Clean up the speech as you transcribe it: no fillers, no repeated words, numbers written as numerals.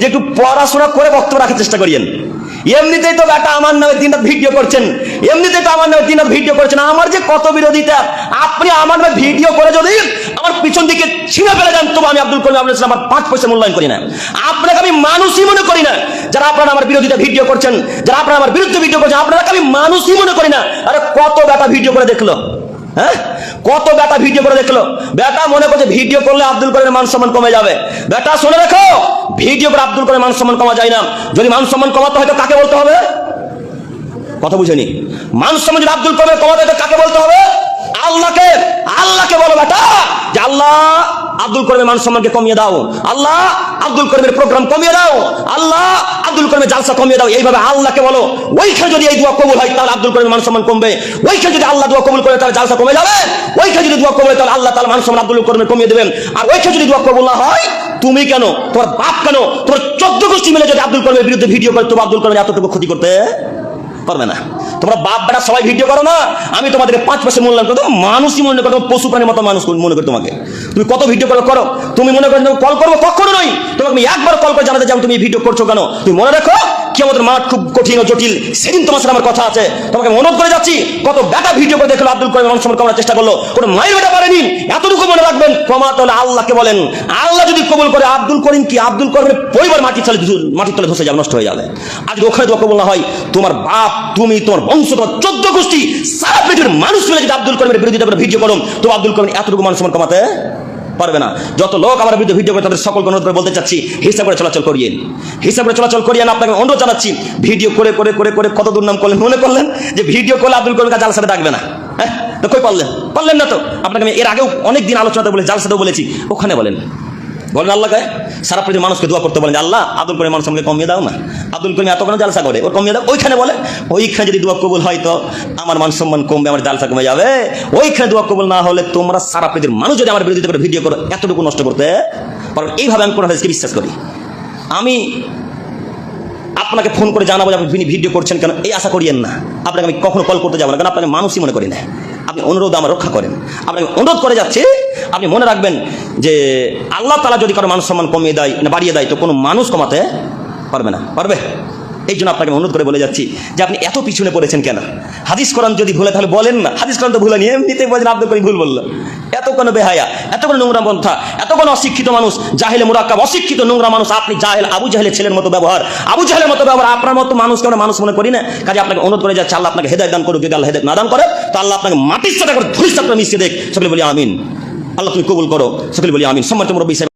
যে একটু পড়াশোনা করে বক্তব্য রাখার চেষ্টা করিয়েন। এমনিতেই তো বেটা আমার নামে দিনরাত ভিডিও করছেন, এমনিতেই তো আমার নামে দিনরাত ভিডিও করছেন। আমার যে কত বিরোধিতা, আপনি আমার নামে ভিডিও করে যদি আমার পিছন দিকে ছিঁড়ে ফেলে দেন, তবু আমি আব্দুল করিম আবুল ইসলাম আমার 5 পয়সা মূল্যায়ন করি না। আপনাকে আমি মানুষই মনে করি না। যারা আপনারা আমার বিরোধিতা ভিডিও করছেন, যারা আপনারা আমার বিরুদ্ধে ভিডিও করছেন, আপনাকে আমি মানুষই মনে করি না। আরে কত বেটা ভিডিও করে দেখলো, হ্যাঁ, কত বেটা ভিডিও করে দেখলো। বেটা মনে করছে ভিডিও করলে আব্দুল করিমের মান সম্মান কমে যাবে। বেটা শুনে রাখো, ভিডিও করে আব্দুল করিমের মান সম্মান কমা যায় না। যদি মান সম্মান কমাতে হয় তো কাকে বলতে হবে? কথা বুঝেনি? মান সম্মান যদি আব্দুল করিমের কমাতে হয় তো কাকে বলতে হবে? আল্লাহকে। আল্লাহকে বলো বেটা যে আল্লাহ আব্দুল করিমের মান সম্মানকে কমিয়ে দাও, আল্লাহ আব্দুল করিমের প্রোগ্রাম কমিয়ে দাও, আল্লাহ আব্দুল করিমের জালসা কমিয়ে দাও। এইভাবে আল্লাহকে বলো। ওইখানে যদি এই দোয়া কবুল হয় তাহলে আব্দুল করিমের মান সম্মান কমবে। ওইখানে যদি আল্লাহ দোয়া কবুল করে তাহলে জালসা কমে যাবে। ওইখানে যদি দোয়া কবুল হয় তাহলে আল্লাহ তাআলা মান সম্মান আব্দুল করিমের কমিয়ে দেবেন। আর ওইখানে যদি দোয়া কবুল না হয়, তুমি কেন, তোমার বাপ কেন, তোমার 14 গোষ্ঠী মিলে যদি আব্দুল করিমের বিরুদ্ধে ভিডিও করে, তবু আব্দুল করিমের এতটুকু ক্ষতি করতে পারবে না। তোমরা বাপ বেটা সবাই ভিডিও করো না, আমি তোমাদেরকে 5 পয়সা মূল্যায়ন করো। মানুষই মনে করো, পশু প্রাণীর মতো মানুষ মনে করি তোমাকে। তুমি কত ভিডিও করো, তুমি মনে করো কল করবো, কখনো নয়। তোমাকে আমি একবার কল করে জানাতে চাই তুমি ভিডিও করছো কেন। তুমি মনে রাখো কিয়ামতের মাঠ খুব কঠিন ও জটিল, সেদিন তোমার সাথে আমার কথা আছে। তোমাকে অনুরোধ করে যাচ্ছি, কত বেটা ভিডিও করে দেখলো আব্দুল করিম মান সম্মান কমানোর চেষ্টা করলো, কোনো মায়ের বেটা পারেনি। এতটুকু মনে রাখবেন, কমাতে হলে আল্লাহকে বলেন। আল্লাহ যদি কবুল করে, আব্দুল করিম কি, আব্দুল করিমের পরিবার মাটির তলে ধসে যাবে, নষ্ট হয়ে যাবে। আজ ওখানে দোয়া কবুল না হয়, তোমার বাপ, তুমি, তোমার বংশ, তোমার 14 গোষ্ঠী, সারা পৃথিবীর মানুষ মিলে যদি আব্দুল করিমের বিরোধিতা করে ভিডিও করো, তো আব্দুল করিম এতটুকু মান সম্মান কমাতে পারবে না। যত লোক আমার বিরুদ্ধে ভিডিও করে তাদের সকলকে অনুরোধ করে বলতে চাচ্ছি, হিসাব করে চলাচল করিয়েন, হিসাব করে চলাচল করিয়েন। আপনাকে অনুরোধ জানাচ্ছি, ভিডিও করে করে করে করে কত দুর্নাম করলেন। মনে করলেন যে ভিডিও করলে আব্দুল করিম জালসাতে ডাকবে না, হ্যাঁ, তো কই পারলেন না। তো আপনাকে আমি এর আগেও অনেক দিন আলোচনাতে বলে, জালসাতেও বলেছি, ওখানে বলেন আল্লাহকে, সারা পৃথিবীর মানুষকে দোয়া করতে বলেন যে আল্লাহ আব্দুল করিম মান সম্মানকে কমিয়ে দাও না। আব্দুল করিম এত কেন জালসা করে, ওর কমিয়ে দাও। ওইখানে বলে, ওইখানে যদি দোয়া কবুল হয় তো আমার মান সম্মান কমবে, আমার জালসা কমে যাবে। ওইখানে দোয়া কবুল না হলে তোমরা সারা পৃথিবীর মানুষ যদি আমার বিরোধিতা করে ভিডিও করো, এতটুকু নষ্ট করতে পারো। এইভাবে আমি কোন হাদিসকে বিশ্বাস করি। আমি আপনাকে ফোন করে জানাবো যে আপনি ভিডিও করছেন কেন, এই আশা করিয়েন না। আপনাকে আমি কখনো কল করতে যাবো না, কারণ আপনাকে মানুষই মনে করি না। আপনি অনুরোধ আমার রক্ষা করেন, আপনাকে অনুরোধ করে যাচ্ছি। আপনি মনে রাখবেন যে আল্লাহ তাআলা যদি কারো মান সম্মান কমিয়ে দেয় না বাড়িয়ে দেয়, তো কোনো মানুষ কমাতে পারবে না, পারবে। এই জন্য আপনাকে অনুরোধ করে বলে যাচ্ছি যে আপনি এত পিছনে পড়েছেন কেন। হাদিস কোরআন যদি ভুলে তাহলে বলেন না, হাদিস কোরআন তো ভুলে নিয়ে এমনিতেই বলেন আব্দুল করিম ভুল বললো। এত কোনো বেহায়া, এত কোনো নোংরা পন্থা, এত কোনো অশিক্ষিত মানুষ, জাহেলে মুরাক্কাব, অশিক্ষিত নোংরা মানুষ। আপনি জাহেল, আবু জাহেলের ছেলের মতো ব্যবহার, আবু জাহেলের মতো ব্যবহার। আপনার মতো মানুষকে আমরা মানুষ মনে করি না। কাজে আপনাকে অনুরোধ করে যাচ্ছে, আল্লাহ আপনাকে হেদায়েত দান করুক। যদি আল্লাহ হেদায়েত না দান করে, তো আল্লাহ আপনাকে মাটির সাথে করে ধরিস মিশিয়ে দেখ। সকলে বলি আমিন। আল্লাহ তুমি কবুল করো, সকলে বলি আমিন। সম্মানিত মুরব্বী।